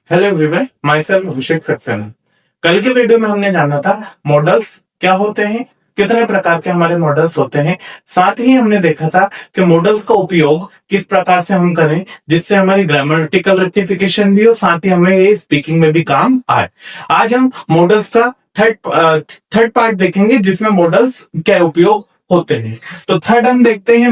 Hello everyone, my self अभिषेक सक्सेना। कल के video में हमने जाना था मॉडल्स क्या होते हैं, कितने प्रकार के हमारे मॉडल्स होते हैं। साथ ही हमने देखा था कि मॉडल्स का उपयोग किस प्रकार से हम करें जिससे हमारी ग्रामेटिकल रेक्टिफिकेशन भी हो, साथ ही हमें ये स्पीकिंग में भी काम आए। आज हम मॉडल्स का थर्ड पार्ट देखेंगे जिसमें मॉडल्स क्या उपयोग होते हैं। तो थर्ड हम देखते हैं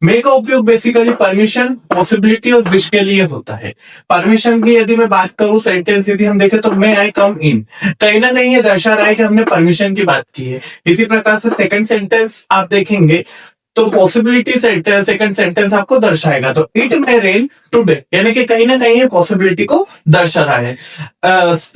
मे का उपयोग बेसिकली परमिशन, पॉसिबिलिटी और विश के लिए होता है। परमिशन की यदि मैं बात करूं, सेंटेंस यदि हम देखें तो मे आई कम इन, कहीं ना कहीं ये दर्शा रहा है कि हमने परमिशन की बात की है। इसी प्रकार से सेकंड सेंटेंस आप देखेंगे तो पॉसिबिलिटी सेकंड सेंटेंस आपको दर्शाएगा, तो इट मे रेन टुडे, यानी कि कहीं ना कहीं ये पॉसिबिलिटी को दर्शा रहा है।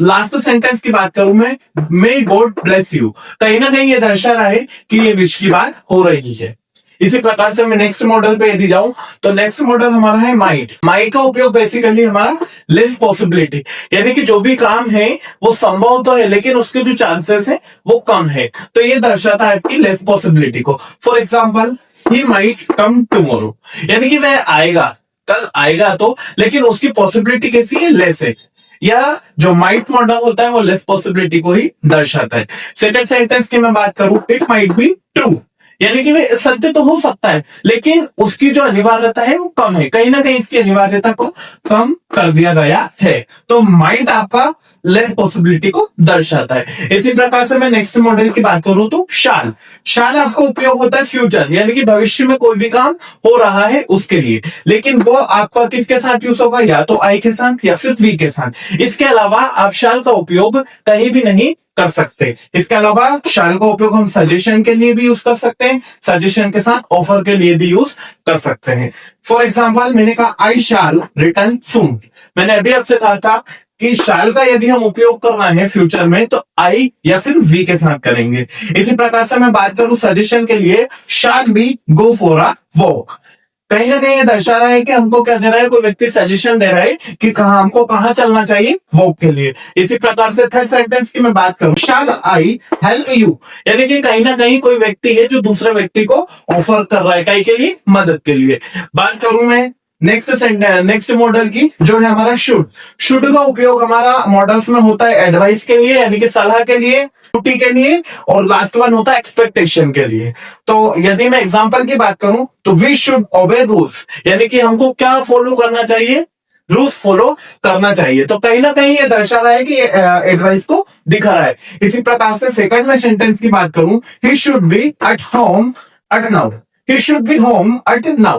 लास्ट सेंटेंस की बात करूं मैं, मे गॉड ब्लेस यू, कहीं ना कहीं ये दर्शा रहा है कि ये विश की बात हो रही है। इसी प्रकार से मैं नेक्स्ट मॉडल पे यदि जाऊं तो नेक्स्ट मॉडल हमारा है माइट का उपयोग बेसिकली हमारा लेस पॉसिबिलिटी, यानी कि जो भी काम है वो संभव तो है लेकिन उसके जो चांसेस है वो कम है, तो ये दर्शाता है आपकी लेस पॉसिबिलिटी को। For example, he might come tomorrow, यानी कि वह आएगा, कल आएगा तो, लेकिन उसकी पॉसिबिलिटी कैसी है, लेस है। या जो माइट मॉडल होता है वो लेस पॉसिबिलिटी को ही दर्शाता है। सेकंड सेंटेंस की मैं बात करूं, इट माइट बी ट्रू, यानी कि वे सत्य तो हो सकता है लेकिन उसकी जो अनिवार्यता है वो कम है, कहीं ना कहीं इसकी अनिवार्यता को कम कर दिया गया है। तो माइट आपका लेस पॉसिबिलिटी को दर्शाता है। इसी प्रकार से मैं नेक्स्ट मॉडल की बात करूं तो शाल आपका उपयोग होता है फ्यूचर, यानी कि भविष्य में कोई भी काम हो रहा है उसके लिए, लेकिन वो आपका किसके साथ यूज होगा, या तो आई के साथ या फिर वी के साथ। इसके अलावा आप शाल का उपयोग कहीं भी नहीं कर सकते। इसके अलावा शाल का उपयोग हम सजेशन के लिए भी यूज कर सकते हैं, सजेशन के साथ ऑफर के लिए भी यूज कर सकते हैं। फॉर एग्जाम्पल, मैंने कहा आई शैल रिटर्न सून, मैंने अभी आपसे कहा था कि शाल का यदि हम उपयोग करना है फ्यूचर में तो आई या फिर वी के साथ करेंगे। इसी प्रकार से मैं बात करूं सजेशन के लिए, shall be go for a walk, कहीं ना कहीं ये दर्शा रहा है कि हमको क्या दे रहा है, कोई व्यक्ति सजेशन दे रहा है कि कहा हमको कहाँ चलना चाहिए वॉक के लिए। इसी प्रकार से थर्ड सेंटेंस की मैं बात करूं, शैल आई हेल्प यू, यानी कि कहीं ना कहीं कोई व्यक्ति है जो दूसरे व्यक्ति को ऑफर कर रहा है कहीं के लिए, मदद के लिए। बात करूं मैं नेक्स्ट मॉडल की, जो है हमारा शुड का उपयोग हमारा मॉडल्स में होता है एडवाइस के लिए, यानी कि सलाह के लिए, ड्यूटी के लिए, और लास्ट वन होता है एक्सपेक्टेशन के लिए। तो यदि मैं एग्जांपल की बात करूं तो वी शुड ओबे रूल्स, यानी कि हमको क्या फॉलो करना चाहिए, रूल्स फॉलो करना चाहिए। तो कहीं ना कहीं ये दर्शा रहा है कि एडवाइस को दिखा रहा है। इसी प्रकार से सेकंड में सेंटेंस की बात करूं, he should be at home at now, he should be home at now,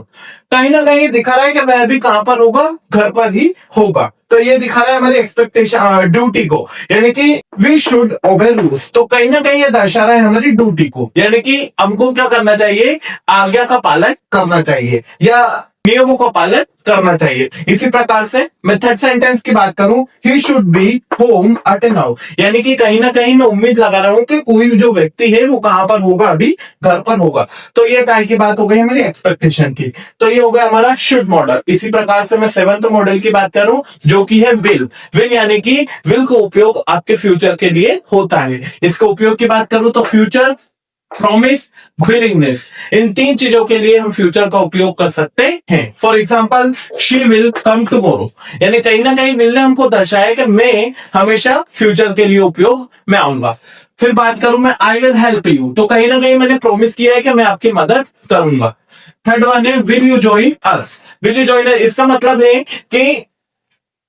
कहीं ना कहीं दिखा रहा है कि वह भी कहां पर होगा, घर पर ही होगा। तो ये दिखा रहा है हमारी एक्सपेक्टेशन, ड्यूटी को, यानी कि वी शुड ओबे रूल्स, तो कहीं ना कहीं ये दर्शा रहा है हमारी ड्यूटी को, यानी कि हमको क्या करना चाहिए, आज्ञा का पालन करना चाहिए या नियमों का पालन करना चाहिए। इसी प्रकार से मैं थर्ड सेंटेंस की बात करूं, he should be home at now, यानी कि कहीं ना कहीं मैं उम्मीद लगा रहा हूं कि कोई जो व्यक्ति है वो कहां पर होगा, अभी घर पर होगा। तो ये काय की बात हो गई हमारी एक्सपेक्टेशन की। तो ये हो गया हमारा शुड मॉडल। इसी प्रकार से मैं सेवंथ मॉडल की बात करूं जो कि है विल यानी कि विल का उपयोग आपके फ्यूचर के लिए होता है। इसके उपयोग की बात करूं तो फ्यूचर, प्रॉमिस, विलिंगनेस, इन तीन चीजों के लिए हम फ्यूचर का उपयोग कर सकते हैं। For example, she will come tomorrow, यानी कहीं ना कहीं विल ने हमको दर्शाया कि मैं हमेशा फ्यूचर के लिए उपयोग में आऊंगा। फिर बात करूं मैं आई विल हेल्प यू, तो कहीं ना कहीं मैंने प्रॉमिस किया है कि मैं आपकी मदद करूंगा। थर्ड वन है will you join us, will you join, इसका मतलब है कि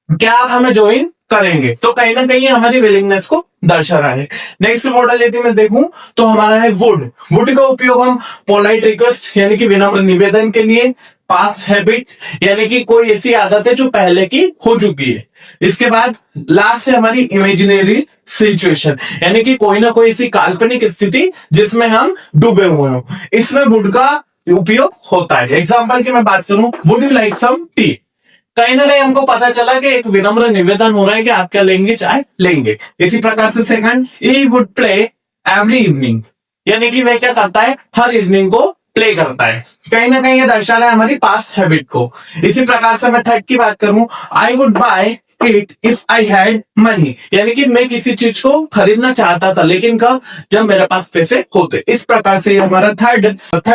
क्या आप हमें ज्वाइन करेंगे, तो कहीं ना कहीं हमारी विलिंगनेस को दर्शा रहा है। नेक्स्ट मॉडल यदि मैं देखूं तो हमारा है वुड का उपयोग हम पोलाइट रिक्वेस्ट, यानी कि विनम्र निवेदन के लिए, पास्ट हैबिट, यानी कि कोई ऐसी आदत है जो पहले की हो चुकी है। इसके बाद लास्ट है हमारी इमेजिनरी सिचुएशन, यानी कि कोई ना कोई ऐसी काल्पनिक स्थिति जिसमें हम डूबे हुए हो, इसमें वुड का उपयोग होता है। एग्जाम्पल की मैं बात करूं, would you like some tea, कहीं ना कहीं हमको पता चला कि एक विनम्र निवेदन हो रहा है कि आप क्या लेंगे, चाय लेंगे। इसी प्रकार से second, he would play every evening, यानी कि वह क्या करता है, हर इवनिंग को प्ले करता है, कहीं ना कहीं ये दर्शा रहा है हमारी पास्ट हैबिट को। इसी प्रकार से मैं थर्ड की बात करूं, I would buy it if I had money, यानी कि मैं किसी चीज को खरीदना चाहता था, लेकिन कब, जब मेरे पास पैसे होते। इस प्रकार से हमारा थर्ड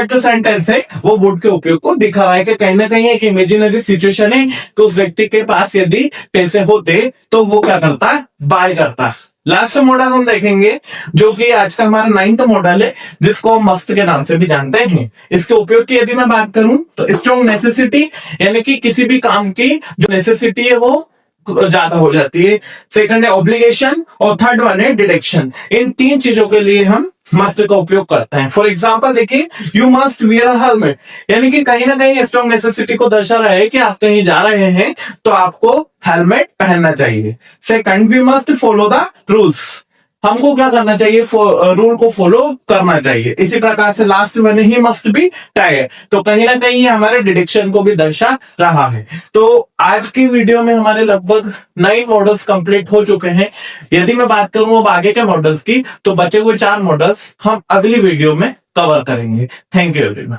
जो सेंटेंस है वो वुड के उपयोग को दिखा रहा है कि कहीं ना कहीं एक इमेजिनरी सिचुएशन है कि उस व्यक्ति के पास यदि पैसे होते तो वो क्या करता, बाय करता। लास्ट मॉडल हम देखेंगे जो कि आज का हमारा 9th मॉडल है, जिसको हम मस्ट के नाम से भी जानते हैं। इसके उपयोग की यदि मैं बात करूं तो स्ट्रॉन्ग नेसेसिटी, यानी कि किसी भी काम की जो नेसेसिटी है वो ज्यादा हो जाती है। सेकंड है ऑब्लिगेशन और थर्ड वन है डिडक्शन। इन 3 चीजों के लिए हम मस्ट का उपयोग करते हैं। फॉर एग्जाम्पल देखिए, you must wear a helmet, यानी कि कहीं ना कहीं स्ट्रॉन्ग नेसेसिटी को दर्शा रहा है कि आप कहीं जा रहे हैं तो आपको हेलमेट पहनना चाहिए। Second, we must follow the rules, हमको क्या करना चाहिए, रूल को फॉलो करना चाहिए। इसी प्रकार से लास्ट में ही मस्ट बी टाइड, तो कहीं ना कहीं हमारे डिडक्शन को भी दर्शा रहा है। तो आज की वीडियो में हमारे लगभग 9 मॉडल्स कंप्लीट हो चुके हैं। यदि मैं बात करूं अब आगे के मॉडल्स की, तो बचे हुए 4 मॉडल्स हम अगली वीडियो में कवर करेंगे। Thank you everyone.